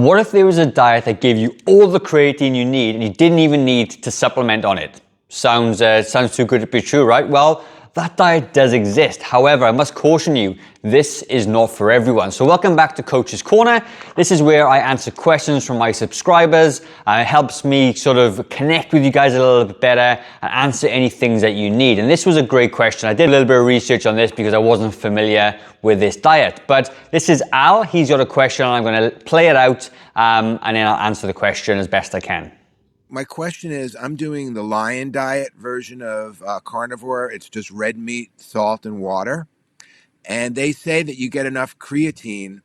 What if there was a diet that gave you all the creatine you need and you didn't even need to supplement on it? Sounds too good to be true, right? Well, that diet does exist. However, I must caution you, this is not for everyone. So welcome back to Coach's Corner. This is where I answer questions from my subscribers. It helps me sort of connect with you guys a little bit better and answer any things that you need. And this was a great question. I did a little bit of research on this because I wasn't familiar with this diet. But this is Al. He's got a question and I'm going to play it out and then I'll answer the question as best I can. My question is, I'm doing the Lion diet version of carnivore. It's just red meat, salt, and water. And they say that you get enough creatine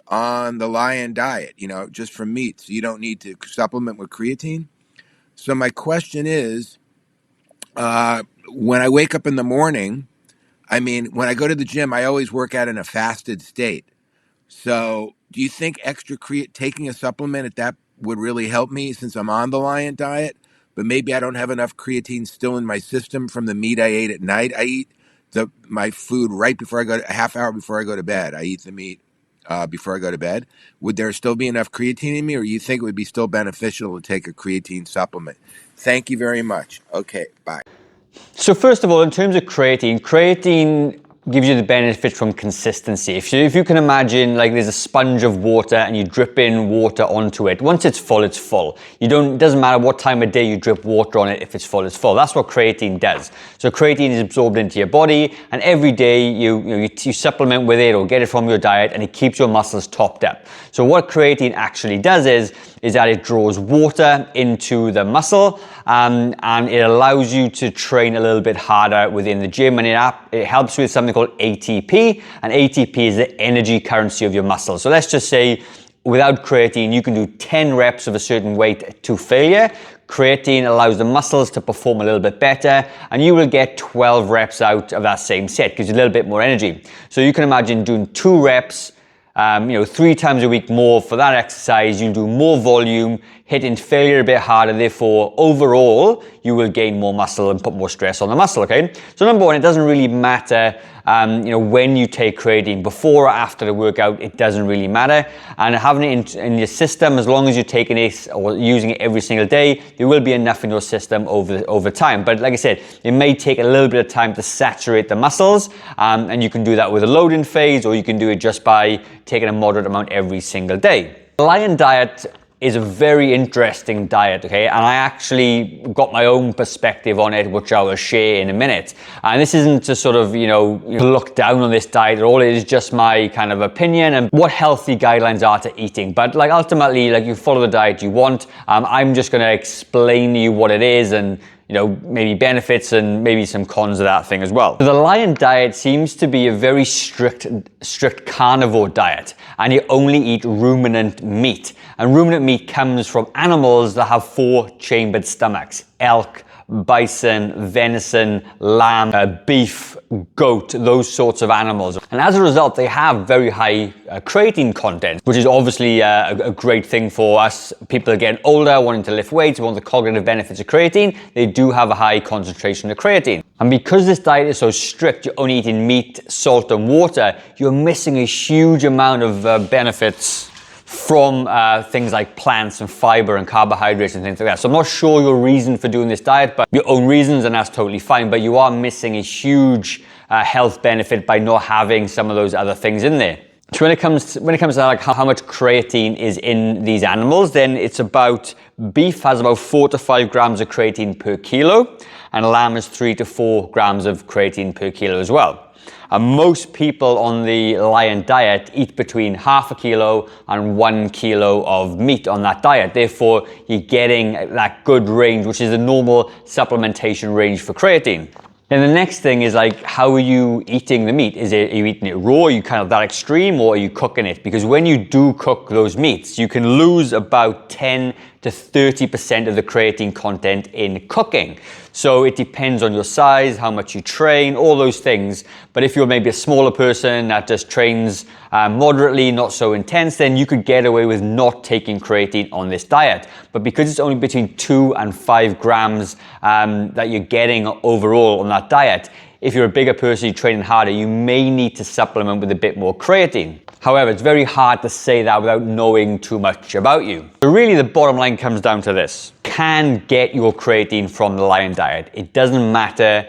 on the Lion diet, just from meat. So you don't need to supplement with creatine. So my question is, when I wake up in the morning, when I go to the gym, I always work out in a fasted state. So do you think taking a supplement at that would really help me since I'm on the Lion diet, but maybe I don't have enough creatine still in my system from the meat I ate at night? I eat my food right before a half hour before I go to bed. I eat the meat before I go to bed. Would there still be enough creatine in me, or you think it would be still beneficial to take a creatine supplement? Thank you very much. Okay, bye. So first of all, in terms of creatine gives you the benefit from consistency. If you can imagine, like, there's a sponge of water and you drip in water onto it. Once it's full, it's full. It doesn't matter what time of day you drip water on it. If it's full, it's full. That's what creatine does. So creatine is absorbed into your body, and every day you supplement with it or get it from your diet, and it keeps your muscles topped up. So what creatine actually does is that it draws water into the muscle, and it allows you to train a little bit harder within the gym, and it helps with something called ATP, and ATP is the energy currency of your muscle. So let's just say without creatine, you can do 10 reps of a certain weight to failure. Creatine allows the muscles to perform a little bit better, and you will get 12 reps out of that same set, gives you a little bit more energy. So you can imagine doing 2 reps 3 times a week more for that exercise. You'll do more volume, hitting failure a bit harder. Therefore, overall, you will gain more muscle and put more stress on the muscle, okay? So number one, it doesn't really matter, when you take creatine, before or after the workout, it doesn't really matter. And having it in your system, as long as you're taking it or using it every single day, there will be enough in your system over time. But like I said, it may take a little bit of time to saturate the muscles, and you can do that with a loading phase, or you can do it just by taking a moderate amount every single day. The Lion diet is a very interesting diet, okay? And I actually got my own perspective on it, which I will share in a minute. And this isn't to sort of, look down on this diet at all. It is just my kind of opinion and what healthy guidelines are to eating. But ultimately, you follow the diet you want. I'm just gonna explain to you what it is and maybe benefits and maybe some cons of that thing as well. So the Lion diet seems to be a very strict carnivore diet, and you only eat ruminant meat. And ruminant meat comes from animals that have 4-chambered stomachs: elk, bison, venison, lamb, beef, goat, those sorts of animals. And as a result, they have very high creatine content, which is obviously a great thing for us. People are getting older, wanting to lift weights, want the cognitive benefits of creatine. They do have a high concentration of creatine. And because this diet is so strict, you're only eating meat, salt, and water, you're missing a huge amount of benefits from things like plants and fiber and carbohydrates and things like that. So I'm not sure your reason for doing this diet, but your own reasons, and that's totally fine. But you are missing a huge health benefit by not having some of those other things in there. So when it comes to how much creatine is in these animals, then it's beef has about 4 to 5 grams of creatine per kilo, and lamb is 3 to 4 grams of creatine per kilo as well. And most people on the Lion diet eat between half a kilo and 1 kilo of meat on that diet. Therefore, you're getting that good range, which is the normal supplementation range for creatine. Then the next thing is how are you eating the meat? Are you eating it raw? Are you kind of that extreme, or are you cooking it? Because when you do cook those meats, you can lose about 10 to 30% of the creatine content in cooking. So it depends on your size, how much you train, all those things. But if you're maybe a smaller person that just trains moderately, not so intense, then you could get away with not taking creatine on this diet. But because it's only between 2 and 5 grams that you're getting overall on that diet, if you're a bigger person, you're training harder, you may need to supplement with a bit more creatine. However, it's very hard to say that without knowing too much about you. So really the bottom line comes down to this. Can get your creatine from the Lion Diet. It doesn't matter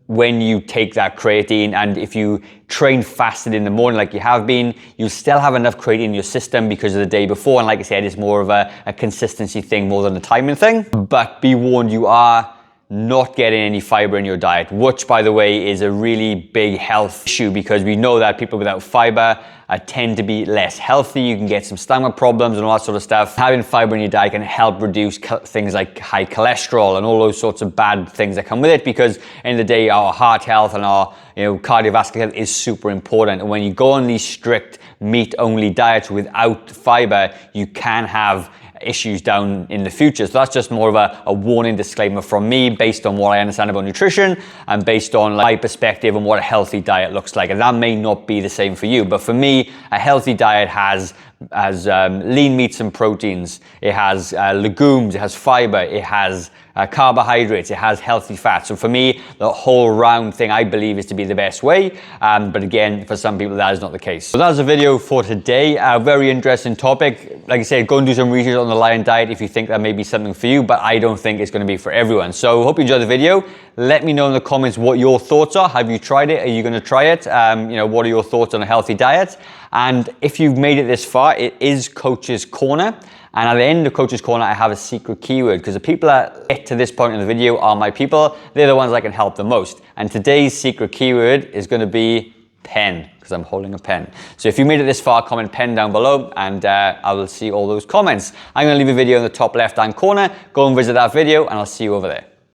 when you take that creatine, and if you train fasted in the morning like you have been, you still have enough creatine in your system because of the day before. And like I said, it's more of a consistency thing more than a timing thing. But be warned, you are not getting any fiber in your diet, which by the way is a really big health issue, because we know that people without fiber tend to be less healthy. You can get some stomach problems and all that sort of stuff. Having fiber in your diet can help reduce things like high cholesterol and all those sorts of bad things that come with it, because in the day our heart health and our cardiovascular health is super important. And when you go on these strict meat only diets without fiber, you can have issues down in the future. So that's just more of a warning disclaimer from me, based on what I understand about nutrition and based on my perspective on what a healthy diet looks like. And that may not be the same for you, but for me, a healthy diet has lean meats and proteins, it has legumes, it has fiber, it has carbohydrates, it has healthy fats. So for me, the whole round thing I believe is to be the best way. But again, for some people that is not the case. So that's a video for today. A very interesting topic. Like I said, go and do some research on the Lion Diet if you think that may be something for you, but I don't think it's going to be for everyone. So hope you enjoyed the video. Let me know in the comments what your thoughts are. Have you tried it? Are you going to try it? What are your thoughts on a healthy diet? And if you've made it this far, it is Coach's Corner. And at the end of Coach's Corner, I have a secret keyword, because the people that get to this point in the video are my people. They're the ones I can help the most. And today's secret keyword is going to be pen, because I'm holding a pen. So if you made it this far, comment pen down below, and I will see all those comments. I'm going to leave a video in the top left-hand corner. Go and visit that video, and I'll see you over there.